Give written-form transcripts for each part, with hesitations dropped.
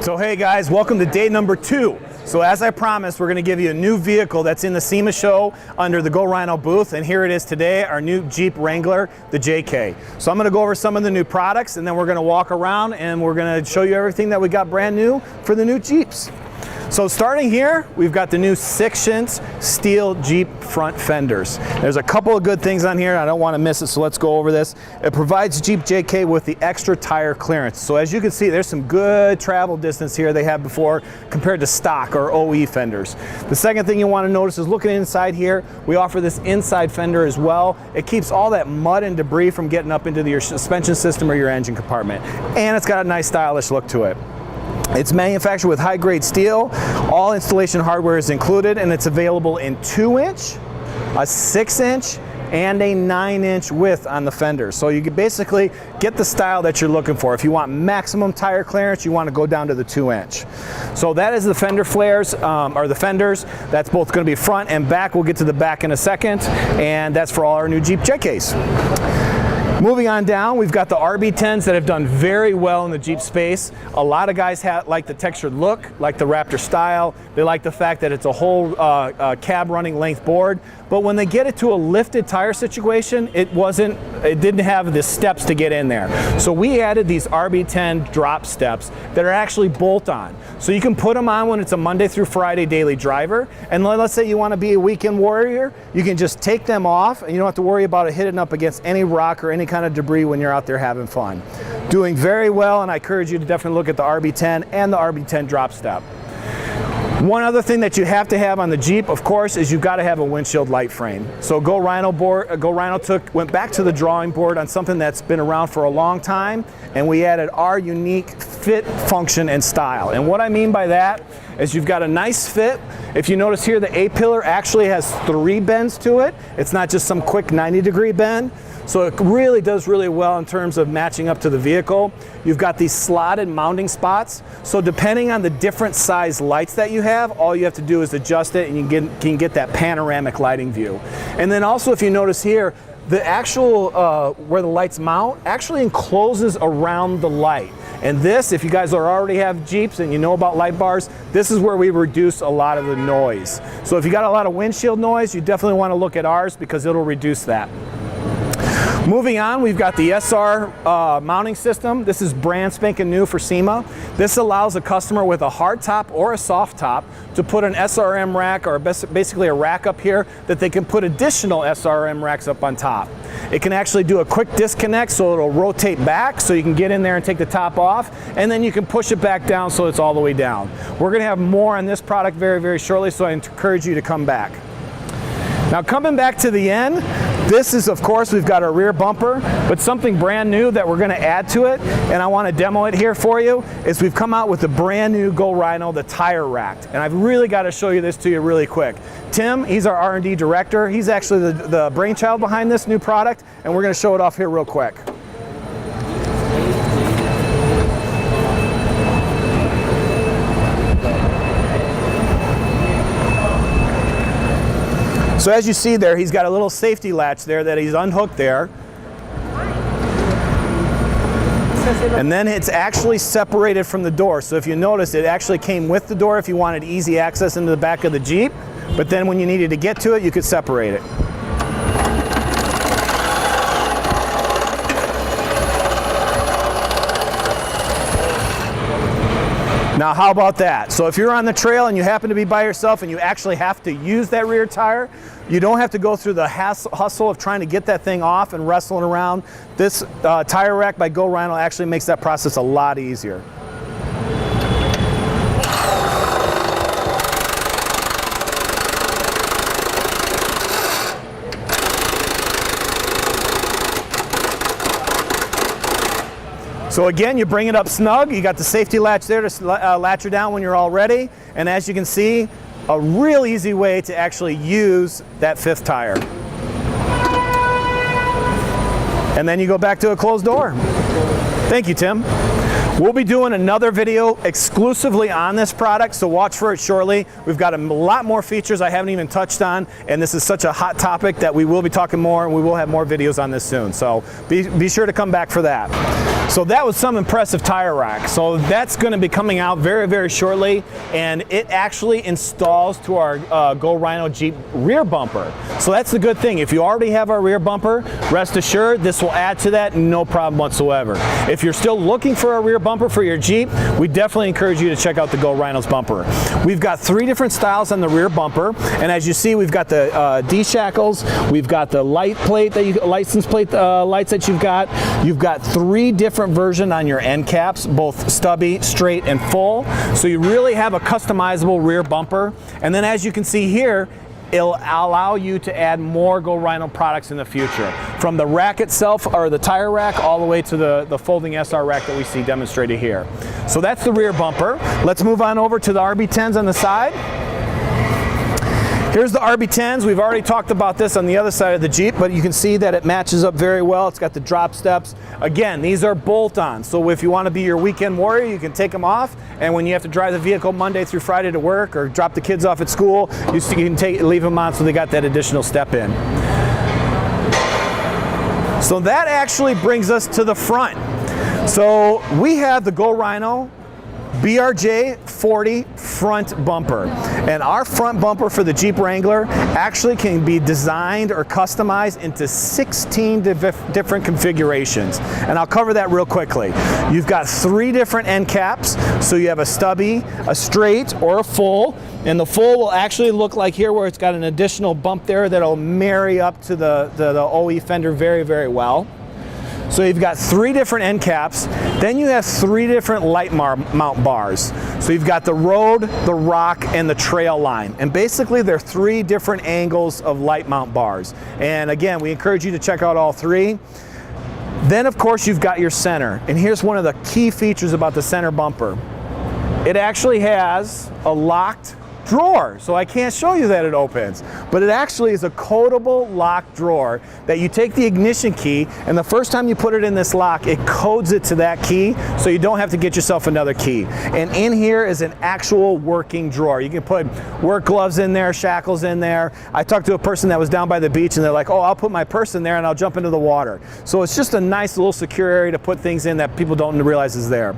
So hey guys, welcome to day number 2. So as I promised, we're going to give you a new vehicle that's in the SEMA show under the Go Rhino booth, and here it is today, our new Jeep Wrangler, the JK. So I'm going to go over some of the new products, and then we're going to walk around and we're going to show you everything that we got brand new for the new Jeeps. So starting here, we've got the new 6-inch steel Jeep front fenders. There's a couple of good things on here. I don't want to miss it, so let's go over this. It provides Jeep JK with the extra tire clearance. So as you can see, there's some good travel distance here they have before compared to stock or OE fenders. The second thing you want to notice is looking inside here, we offer this inside fender as well. It keeps all that mud and debris from getting up into your suspension system or your engine compartment. And it's got a nice stylish look to it. It's manufactured with high-grade steel. All installation hardware is included, and it's available in 2-inch, a 6-inch, and a 9-inch width on the fenders. So you can basically get the style that you're looking for. If you want maximum tire clearance, you want to go down to the 2-inch. So that is the fender flares, or the fenders. That's both going to be front and back. We'll get to the back in a second, and that's for all our new Jeep JKs. Moving on down, we've got the RB10s that have done very well in the Jeep space. A lot of guys like the textured look, like the Raptor style. They like the fact that it's a whole cab running length board. But when they get it to a lifted tire situation, it didn't have the steps to get in there. So we added these RB10 drop steps that are actually bolt-on. So you can put them on when it's a Monday through Friday daily driver. And let's say you want to be a weekend warrior, you can just take them off and you don't have to worry about it hitting up against any rock or any kind of debris when you're out there having fun. Doing very well, and I encourage you to definitely look at the RB10 and the RB10 drop step. One other thing that you have to have on the Jeep, of course, is you've got to have a windshield light frame. So Go Rhino went back to the drawing board on something that's been around for a long time, and we added our unique fit, function, and style. And what I mean by that is you've got a nice fit. If you notice here, the A-pillar actually has 3 bends to it. It's not just some quick 90-degree bend. So it really does really well in terms of matching up to the vehicle. You've got these slotted mounting spots. So depending on the different size lights that you have, all you have to do is adjust it and you can get that panoramic lighting view. And then also, if you notice here, the actual, where the lights mount actually encloses around the light. And this, if you guys already have Jeeps and you know about light bars, this is where we reduce a lot of the noise. So if you got a lot of windshield noise, you definitely want to look at ours because it'll reduce that. Moving on, we've got the SR mounting system. This is brand spanking new for SEMA. This allows a customer with a hard top or a soft top to put an SRM rack, or basically a rack up here that they can put additional SRM racks up on top. It can actually do a quick disconnect, so it'll rotate back so you can get in there and take the top off, and then you can push it back down so it's all the way down. We're going to have more on this product very, very shortly, so I encourage you to come back. Now coming back to the end, this is, of course, we've got our rear bumper, but something brand new that we're going to add to it, and I want to demo it here for you, is we've come out with the brand new Go Rhino, the tire rack. And I've really got to show you this to you really quick. Tim, he's our R&D director. He's actually the brainchild behind this new product, and we're going to show it off here real quick. So as you see there, he's got a little safety latch there that he's unhooked there. And then it's actually separated from the door. So if you notice, it actually came with the door if you wanted easy access into the back of the Jeep. But then when you needed to get to it, you could separate it. Now how about that? So if you're on the trail and you happen to be by yourself and you actually have to use that rear tire, you don't have to go through the hustle of trying to get that thing off and wrestling around. This tire rack by Go Rhino actually makes that process a lot easier. So again, you bring it up snug. You got the safety latch there to latch her down when you're all ready. And as you can see, a real easy way to actually use that 5th tire. And then you go back to a closed door. Thank you, Tim. We'll be doing another video exclusively on this product, so watch for it shortly. We've got a lot more features I haven't even touched on, and this is such a hot topic that we will be talking more, and we will have more videos on this soon. So be sure to come back for that. So that was some impressive tire rack. So that's going to be coming out very, very shortly, and it actually installs to our Go Rhino Jeep rear bumper. So that's the good thing. If you already have our rear bumper, rest assured this will add to that, no problem whatsoever. If you're still looking for a rear bumper for your Jeep, we definitely encourage you to check out the Go Rhino's bumper. We've got 3 different styles on the rear bumper, and as you see, we've got the D-shackles, we've got the license plate lights that you've got. You've got 3 different versions on your end caps, both stubby, straight, and full. So you really have a customizable rear bumper. And then as you can see here, it'll allow you to add more Go Rhino products in the future. From the rack itself, or the tire rack, all the way to the folding SR rack that we see demonstrated here. So that's the rear bumper. Let's move on over to the RB10s on the side. Here's the RB10s. We've already talked about this on the other side of the Jeep, but you can see that it matches up very well. It's got the drop steps. Again, these are bolt-ons, so if you want to be your weekend warrior, you can take them off, and when you have to drive the vehicle Monday through Friday to work or drop the kids off at school, you can leave them on so they got that additional step in. So that actually brings us to the front. So we have the Go Rhino BRJ 40 front bumper, and our front bumper for the Jeep Wrangler actually can be designed or customized into 16 different configurations, and I'll cover that real quickly. You've got 3 different end caps, so you have a stubby, a straight, or a full, and the full will actually look like here where it's got an additional bump there that'll marry up to the OE fender very, very well. So you've got 3 different end caps. Then you have 3 different light mount bars. So you've got the road, the rock, and the trail line. And basically they're 3 different angles of light mount bars. And again, we encourage you to check out all 3. Then of course you've got your center. And here's one of the key features about the center bumper. It actually has a locked drawer, so I can't show you that it opens, but it actually is a codeable lock drawer that you take the ignition key, and the first time you put it in this lock, it codes it to that key, so you don't have to get yourself another key. And in here is an actual working drawer. You can put work gloves in there, shackles in there. I talked to a person that was down by the beach, and they're like, oh, I'll put my purse in there and I'll jump into the water. So it's just a nice little secure area to put things in that people don't realize is there.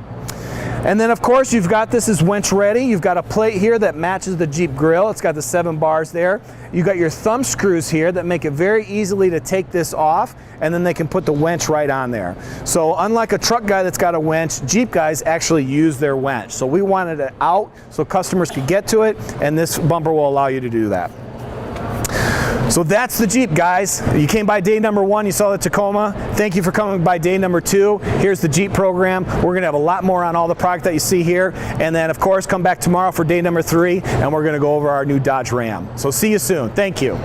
And then of course you've got this is winch ready. You've got a plate here that matches the Jeep grill. It's got the 7 bars there. You've got your thumb screws here that make it very easily to take this off, and then they can put the winch right on there. So unlike a truck guy that's got a winch, Jeep guys actually use their winch. So we wanted it out so customers could get to it, and this bumper will allow you to do that. So that's the Jeep, guys. You came by day number 1, you saw the Tacoma. Thank you for coming by day number 2. Here's the Jeep program. We're gonna have a lot more on all the product that you see here. And then of course, come back tomorrow for day number 3, and we're gonna go over our new Dodge Ram. So see you soon, thank you.